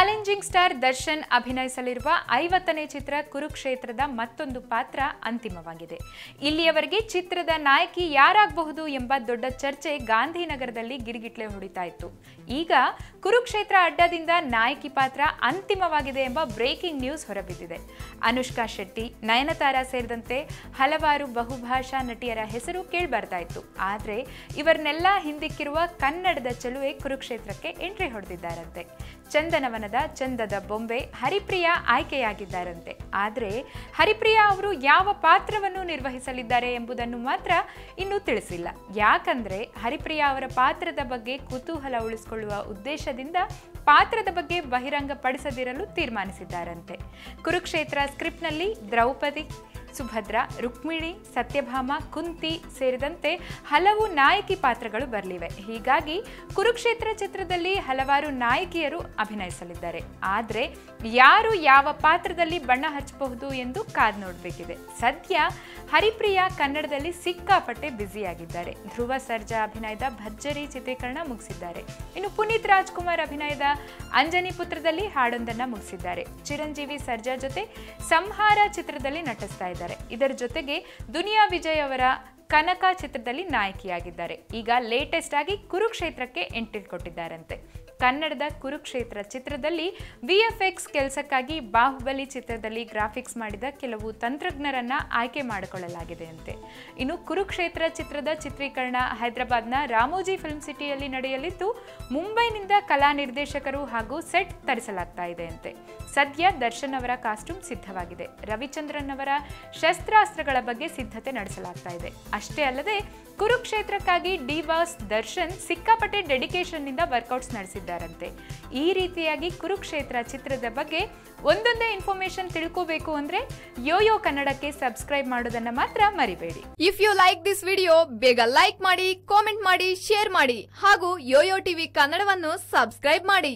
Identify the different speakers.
Speaker 1: Challenging star Darshan ಅಭಿನಯಿಸಲಿರುವ 50ನೇ ಚಿತ್ರ ಕುರುಕ್ಷೇತ್ರದ ಮತ್ತೊಂದು ಪಾತ್ರ ಅಂತಿಮವಾಗಿದೆ. ಇಲ್ಲಿಯವರೆಗೆ ಚಿತ್ರದ ನಾಯಕಿ ಯಾರಾಗಬಹುದು ಎಂಬ ದೊಡ್ಡ ಚರ್ಚೆ ಗಾಂಧಿನಗರದಲ್ಲಿ ಗಿರಿಗಿಟ್ಲೆ ಹೊಡಿತಾ ಇತ್ತು. ಈಗ ಕುರುಕ್ಷೇತ್ರ ಅಡ್ಡದಿಂದ ನಾಯಕಿ ಪಾತ್ರ ಅಂತಿಮವಾಗಿದೆ ಎಂಬ ಬ್ರೇಕಿಂಗ್ ನ್ಯೂಸ್ ಹೊರಬಿದ್ದಿದೆ. ಅನುಷ್ಕಾ ಶೆಟ್ಟಿ, ನಯನತಾರಾ ಸೇರಿದಂತೆ ಹಲವಾರು ಬಹುಭಾಷಾ ನಟಿಯರ ಹೆಸರು ಕೇಳಿಬರ್ತಾ ಇತ್ತು. ಆದರೆ ಇವರನ್ನೆಲ್ಲ ಹಿಂದಿಕ್ಕಿರುವ ಕನ್ನಡದ ಚೆಲುವೆ ಕುರುಕ್ಷೇತ್ರಕ್ಕೆ ಎಂಟ್ರಿ ಹೊಡೆದಿದ್ದಾರಂತೆ. ಚಂದನವನದ ಚಂದದ ಬೊಂಬೆ ಹರಿಪ್ರಿಯಾ ಆಯ್ಕೆಯಾಗಿದ್ದಾರಂತೆ. ಆದರೆ ಹರಿಪ್ರಿಯಾ ಅವರು ಯಾವ ಪಾತ್ರವನ್ನು ನಿರ್ವಹಿಸಲಿದ್ದಾರೆ ಎಂಬುದನ್ನು ಮಾತ್ರ ಇನ್ನೂ ತಿಳಿಸಿಲ್ಲ. ಯಾಕಂದ್ರೆ ಹರಿಪ್ರಿಯಾ ಅವರ ಪಾತ್ರದ ಬಗ್ಗೆ ಕುತೂಹಲ ಉಳಿಸಿಕೊಳ್ಳುವ ಉದ್ದೇಶದಿಂದ ಪಾತ್ರದ ಬಗ್ಗೆ ಬಹಿರಂಗಪಡಿಸದಿರಲು ತೀರ್ಮಾನಿಸಿದ್ದಾರಂತೆ. ಕುರುಕ್ಷೇತ್ರ ಸ್ಕ್ರಿಪ್ಟ್ನಲ್ಲಿ ದ್ರೌಪದಿ, ಸುಭದ್ರಾ, ರುಕ್ಮಿಣಿ, ಸತ್ಯಭಾಮ, ಕುಂತಿ ಸೇರಿದಂತೆ ಹಲವು ನಾಯಕಿ ಪಾತ್ರಗಳು ಬರಲಿವೆ. ಹೀಗಾಗಿ ಕುರುಕ್ಷೇತ್ರ ಚಿತ್ರದಲ್ಲಿ ಹಲವಾರು ನಾಯಕಿಯರು ಅಭಿನಯಿಸಲಿದ್ದಾರೆ. ಆದರೆ ಯಾರು ಯಾವ ಪಾತ್ರದಲ್ಲಿ ಬಣ್ಣ ಹಚ್ಚಬಹುದು ಎಂದು ಕಾದು ನೋಡಬೇಕಿದೆ. ಸದ್ಯ ಹರಿಪ್ರಿಯಾ ಕನ್ನಡದಲ್ಲಿ ಸಿಕ್ಕಾಪಟ್ಟೆ ಬ್ಯುಸಿಯಾಗಿದ್ದಾರೆ. ಧ್ರುವ ಸರ್ಜಾ ಅಭಿನಯದ ಭರ್ಜರಿ ಚಿತ್ರೀಕರಣ ಮುಗಿಸಿದ್ದಾರೆ. ಇನ್ನು ಪುನೀತ್ ರಾಜ್ಕುಮಾರ್ ಅಭಿನಯದ ಅಂಜನಿ ಪುತ್ರದಲ್ಲಿ ಹಾಡೊಂದನ್ನು ಮುಗಿಸಿದ್ದಾರೆ. ಚಿರಂಜೀವಿ ಸರ್ಜಾ ಜೊತೆ ಸಂಹಾರ ಚಿತ್ರದಲ್ಲಿ ನಟಿಸ್ತಾ ಇದ್ದಾರೆ. ಇದರ ಜೊತೆಗೆ ದುನಿಯಾ ವಿಜಯ್ ಅವರ ಕನಕ ಚಿತ್ರದಲ್ಲಿ ನಾಯಕಿಯಾಗಿದ್ದಾರೆ. ಈಗ ಲೇಟೆಸ್ಟ್ ಆಗಿ ಕುರುಕ್ಷೇತ್ರಕ್ಕೆ ಎಂಟ್ರಿ ಕೊಟ್ಟಿದ್ದಾರಂತೆ. ಕನ್ನಡದ ಕುರುಕ್ಷೇತ್ರ ಚಿತ್ರದಲ್ಲಿ VFX ಕೆಲಸಕ್ಕಾಗಿ ಬಾಹುಬಲಿ ಚಿತ್ರದಲ್ಲಿ ಗ್ರಾಫಿಕ್ಸ್ ಮಾಡಿದ ಕೆಲವು ತಂತ್ರಜ್ಞರನ್ನ ಆಯ್ಕೆ ಮಾಡಿಕೊಳ್ಳಲಾಗಿದೆ ಅಂತೆ. ಇನ್ನು ಕುರುಕ್ಷೇತ್ರ ಚಿತ್ರದ ಚಿತ್ರೀಕರಣ ಹೈದರಾಬಾದ್ನ ರಾಮೋಜಿ ಫಿಲ್ಮ್ ಸಿಟಿಯಲ್ಲಿ ನಡೆಯಲಿದ್ದು, ಮುಂಬೈನಿಂದ ಕಲಾ ನಿರ್ದೇಶಕರು ಹಾಗೂ ಸೆಟ್ ತರಿಸಲಾಗ್ತಾ ಇದೆ ಅಂತೆ. ಸದ್ಯ ದರ್ಶನ್ ಅವರ ಕಾಸ್ಟ್ಯೂಮ್ ಸಿದ್ಧವಾಗಿದೆ. ರವಿಚಂದ್ರನ್ ಅವರ ಶಸ್ತ್ರಾಸ್ತ್ರಗಳ ಬಗ್ಗೆ ಸಿದ್ಧತೆ ನಡೆಸಲಾಗ್ತಾ ಇದೆ. ಅಷ್ಟೇ ಅಲ್ಲದೆ ಕುರುಕ್ಷೇತ್ರಕ್ಕಾಗಿ ಡಿ ಬಾಸ್ ದರ್ಶನ್ ಸಿಕ್ಕಾಪಟ್ಟೆ ಡೆಡಿಕೇಶನ್ ನಿಂದ ವರ್ಕೌಟ್ಸ್ ನಡೆಸಿದ್ದಾರಂತೆ. ಈ ರೀತಿಯಾಗಿ ಕುರುಕ್ಷೇತ್ರ ಚಿತ್ರದ ಬಗ್ಗೆ ಒಂದೊಂದೇ ಇನ್ಫಾರ್ಮೇಶನ್ ತಿಳ್ಕೋಬೇಕು ಅಂದ್ರೆ ಯೋಯೋ ಕನ್ನಡಕ್ಕೆ ಸಬ್ಸ್ಕ್ರೈಬ್ ಮಾಡೋದನ್ನ ಮಾತ್ರ ಮರಿಬೇಡಿ.
Speaker 2: If you like this video, ಬೇಗ ಲೈಕ್ ಮಾಡಿ, ಕಾಮೆಂಟ್ ಮಾಡಿ, ಶೇರ್ ಮಾಡಿ ಹಾಗೂ ಯೋಯೋ ಟಿವಿ ಕನ್ನಡವನ್ನು ಸಬ್ಸ್ಕ್ರೈಬ್ ಮಾಡಿ.